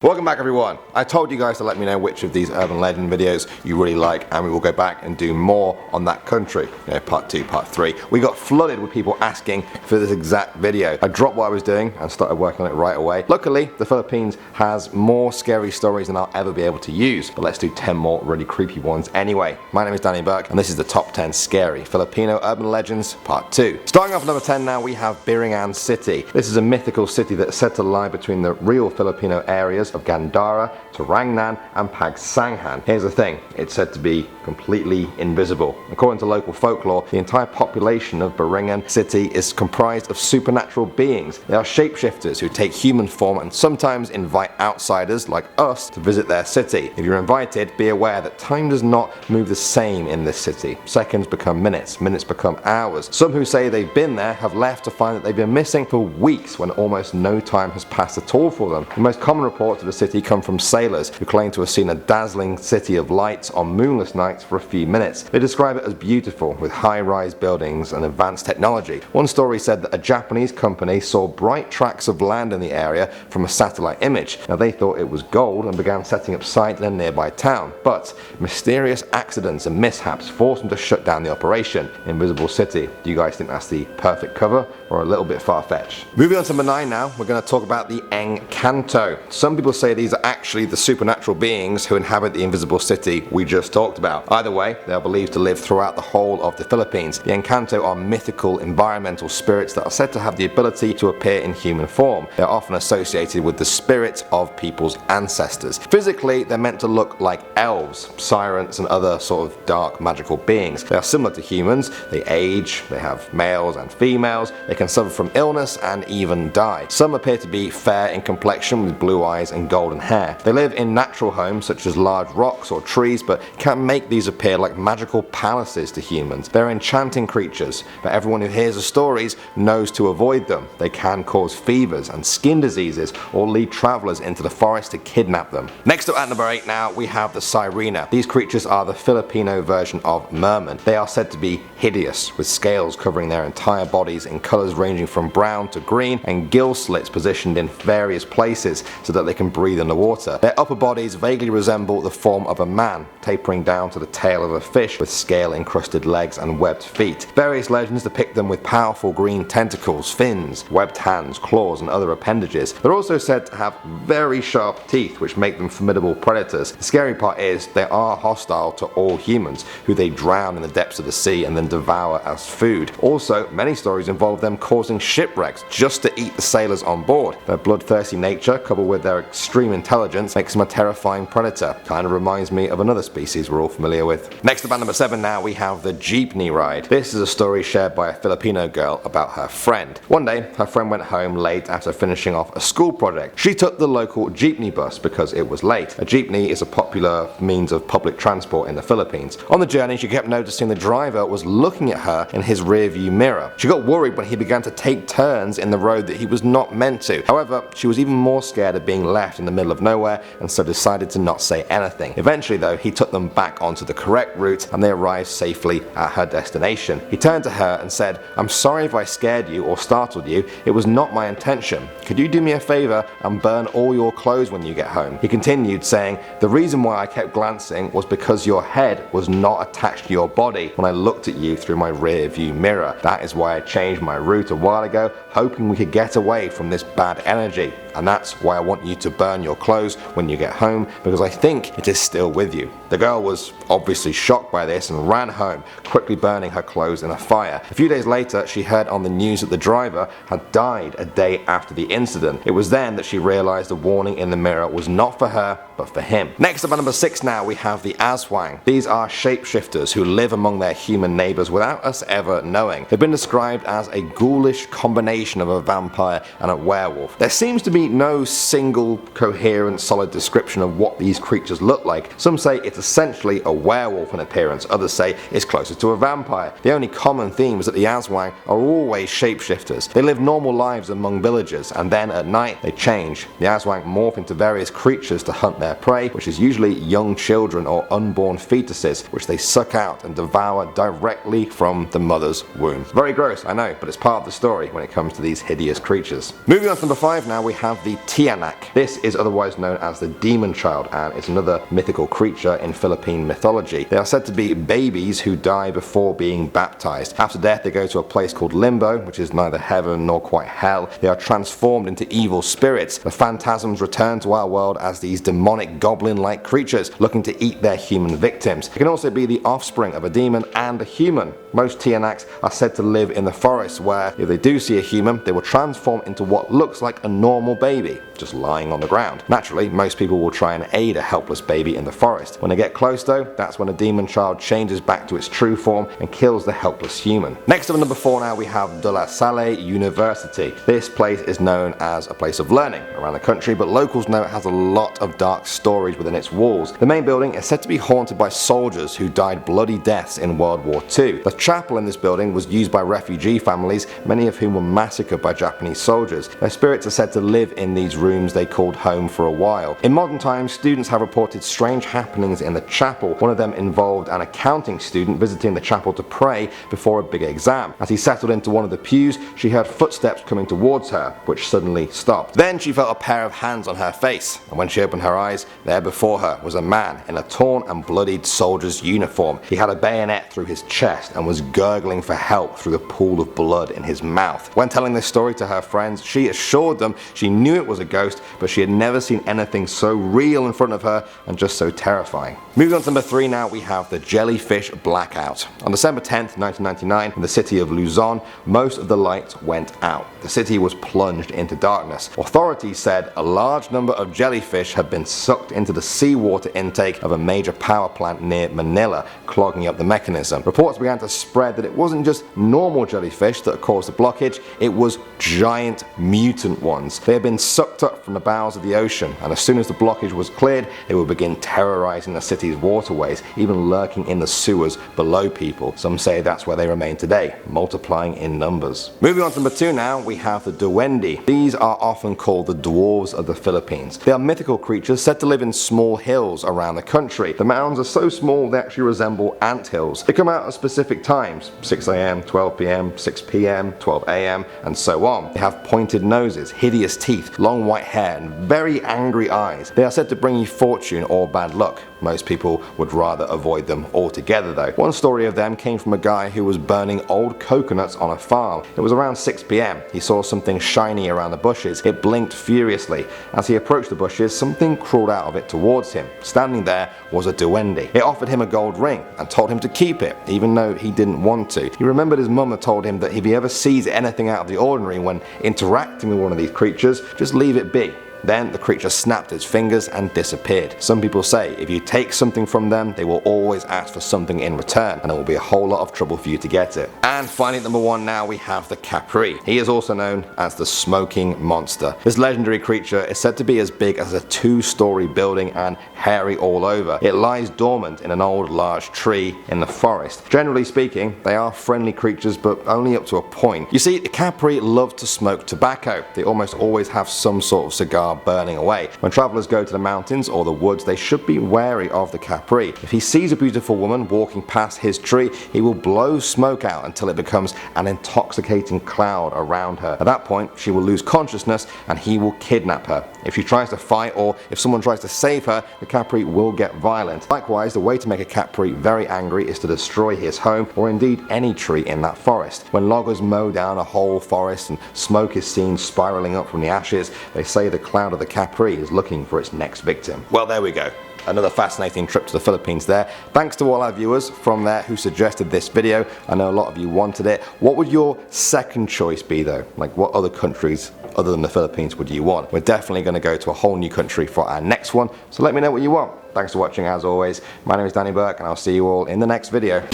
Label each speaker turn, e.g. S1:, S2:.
S1: Welcome back everyone. I told you guys to let me know which of these urban legend videos you really like, and we will go back and do more on that country. Part 2, part 3. We got flooded with people asking for this exact video. I dropped what I was doing and started working on it right away. Luckily, the Philippines has more scary stories than I'll ever be able to use, but let's do 10 more really creepy ones anyway. My name is Danny Burke and this is the top 10 scary Filipino urban legends part 2. Starting off number 10 now, we have Biringan City. This is a mythical city that's said to lie between the real Filipino areas of Gandara, Tarangnan and Pagsanghan. Here's the thing, it's said to be completely invisible. According to local folklore, the entire population of Biringan City is comprised of supernatural beings. They are shapeshifters who take human form and sometimes invite outsiders like us to visit their city. If you're invited, be aware that time does not move the same in this city. Seconds become minutes, minutes become hours. Some who say they've been there have left to find that they've been missing for weeks when almost no time has passed at all for them. The most common reports of the city come from sailors who claim to have seen a dazzling city of lights on moonless nights for a few minutes. They describe it as beautiful with high-rise buildings and advanced technology. One story said that a Japanese company saw bright tracts of land in the area from a satellite image. Now they thought it was gold and began setting up sites in a nearby town, but mysterious accidents and mishaps forced them to shut down the operation. Invisible City. Do you guys think that's the perfect cover or a little bit far-fetched? Moving on to number 9 now, we're going to talk about the Encanto. Some people say these are actually the supernatural beings who inhabit the invisible city we just talked about. Either way, they are believed to live throughout the whole of the Philippines. The Encanto are mythical environmental spirits that are said to have the ability to appear in human form. They are often associated with the spirits of people's ancestors. Physically, they're meant to look like elves, sirens and other sort of dark magical beings. They are similar to humans, they age, they have males and females, they can suffer from illness and even die. Some appear to be fair in complexion with blue eyes and golden hair. They live in natural homes such as large rocks or trees, but can make these appear like magical palaces to humans. They're enchanting creatures, but everyone who hears the stories knows to avoid them. They can cause fevers and skin diseases or lead travelers into the forest to kidnap them. Next up at number 8 now, we have the Sarina. These creatures are the Filipino version of mermen. They are said to be hideous, with scales covering their entire bodies in colors ranging from brown to green and gill slits positioned in various places so that they can breathe underwater. Their upper bodies vaguely resemble the form of a man, tapering down to the tail of a fish with scale-encrusted legs and webbed feet. Various legends depict them with powerful green tentacles, fins, webbed hands, claws and other appendages. They're also said to have very sharp teeth which make them formidable predators. The scary part is they are hostile to all humans, who they drown in the depths of the sea and then devour as food. Also, many stories involve them causing shipwrecks just to eat the sailors on board. Their bloodthirsty nature, coupled with their extreme intelligence, makes them a terrifying predator. Kind of reminds me of another species we're all familiar with. Next up at number 7 now, we have the Jeepney Ride. This is a story shared by a Filipino girl about her friend. One day, her friend went home late after finishing off a school project. She took the local jeepney bus because it was late. A jeepney is a popular means of public transport in the Philippines. On the journey, she kept noticing the driver was looking at her in his rearview mirror. She got worried when he began to take turns in the road that he was not meant to. However, she was even more scared of being left in the middle of nowhere and so decided to not say anything. Eventually though, he took them back onto the correct route and they arrived safely at her destination. He turned to her and said, "I'm sorry if I scared you or startled you. It was not my intention. Could you do me a favor and burn all your clothes when you get home?" He continued saying, "The reason why I kept glancing was because your head was not attached to your body when I looked at you through my rear view mirror. That is why I changed my route a while ago, hoping we could get away from this bad energy. And that's why I want you to burn your clothes when you get home, because I think it is still with you." The girl was obviously shocked by this and ran home, quickly burning her clothes in a fire. A few days later, she heard on the news that the driver had died a day after the incident. It was then that she realized the warning in the mirror was not for her, but for him. Next up at number 6 now, we have the Aswang. These are shapeshifters who live among their human neighbors without us ever knowing. They've been described as a ghoulish combination of a vampire and a werewolf. There seems to be no single coherent solid description of what these creatures look like. Some say it's essentially a werewolf in appearance, others say it's closer to a vampire. The only common theme is that the Aswang are always shapeshifters. They live normal lives among villagers and then at night they change. The Aswang morph into various creatures to hunt their prey, which is usually young children or unborn fetuses, which they suck out and devour directly from the mother's womb. Very gross, I know, but it's part of the story when it comes to these hideous creatures. Moving on to number 5 now, we have have the Tiyanak. This is otherwise known as the demon child, and it's another mythical creature in Philippine mythology. They are said to be babies who die before being baptized. After death, they go to a place called Limbo, which is neither heaven nor quite hell. They are transformed into evil spirits. The phantasms return to our world as these demonic goblin-like creatures looking to eat their human victims. It can also be the offspring of a demon and a human. Most Tiyanaks are said to live in the forest, where if they do see a human, they will transform into what looks like a normal baby, just lying on the ground. Naturally, most people will try and aid a helpless baby in the forest. When they get close though, that's when a demon child changes back to its true form and kills the helpless human. Next up at number 4 now we have De La Salle University. This place is known as a place of learning around the country, but locals know it has a lot of dark stories within its walls. The main building is said to be haunted by soldiers who died bloody deaths in World War II. The chapel in this building was used by refugee families, many of whom were massacred by Japanese soldiers. Their spirits are said to live in these rooms they called home for a while. In modern times, students have reported strange happenings in the chapel. One of them involved an accounting student visiting the chapel to pray before a big exam. As he settled into one of the pews, she heard footsteps coming towards her, which suddenly stopped. Then she felt a pair of hands on her face, and when she opened her eyes, there before her was a man in a torn and bloodied soldier's uniform. He had a bayonet through his chest and was gurgling for help through the pool of blood in his mouth. When telling this story to her friends, she assured them she knew it was a ghost, but she had never seen anything so real in front of her and just so terrifying. Moving on to number 3 now, we have the Jellyfish Blackout. On December 10th, 1999, in the city of Luzon, most of the lights went out. The city was plunged into darkness. Authorities said a large number of jellyfish had been sucked into the seawater intake of a major power plant near Manila, clogging up the mechanism. Reports began to spread that it wasn't just normal jellyfish that caused the blockage, it was giant mutant ones. They had been sucked up from the bowels of the ocean, and as soon as the blockage was cleared, they would begin terrorizing the city's waterways, even lurking in the sewers below people. Some say that's where they remain today, multiplying in numbers. Moving on to number 2 now, we have the duende. These are often called the dwarves of the Philippines. They are mythical creatures said to live in small hills around the country. The mounds are so small they actually resemble ant hills. They come out at specific times, 6 AM, 12 PM, 6 PM, 12 AM, and so on. They have pointed noses, hideous teeth, long white hair, and very angry eyes. They are said to bring you fortune or bad luck. Most people would rather avoid them altogether though. One story of them came from a guy who was burning old coconuts on a farm. It was around 6 PM. He saw something shiny around the bushes. It blinked furiously. As he approached the bushes, something crawled out of it towards him. Standing there was a duende. It offered him a gold ring and told him to keep it, even though he didn't want to. He remembered his mum had told him that if he ever sees anything out of the ordinary when interacting with one of these creatures, just leave it be. Then the creature snapped its fingers and disappeared. Some people say if you take something from them, they will always ask for something in return, and it will be a whole lot of trouble for you to get it. And finally, at number 1 now, we have the Capri. He is also known as the smoking monster. This legendary creature is said to be as big as a 2-story building and hairy all over. It lies dormant in an old large tree in the forest. Generally speaking, they are friendly creatures, but only up to a point. You see, the Capri love to smoke tobacco. They almost always have some sort of cigar burning away. When travelers go to the mountains or the woods, they should be wary of the Capri. If he sees a beautiful woman walking past his tree, he will blow smoke out until it becomes an intoxicating cloud around her. At that point, she will lose consciousness and he will kidnap her. If she tries to fight or if someone tries to save her, the Capri will get violent. Likewise, the way to make a Capri very angry is to destroy his home or indeed any tree in that forest. When loggers mow down a whole forest and smoke is seen spiraling up from the ashes, they say the cloud of the Capri is looking for its next victim. Well, there we go. Another fascinating trip to the Philippines there. Thanks to all our viewers from there who suggested this video. I know a lot of you wanted it. What would your second choice be though? Like, what other countries other than the Philippines would you want? We're definitely going to go to a whole new country for our next one, so let me know what you want. Thanks for watching as always. My name is Danny Burke and I'll see you all in the next video.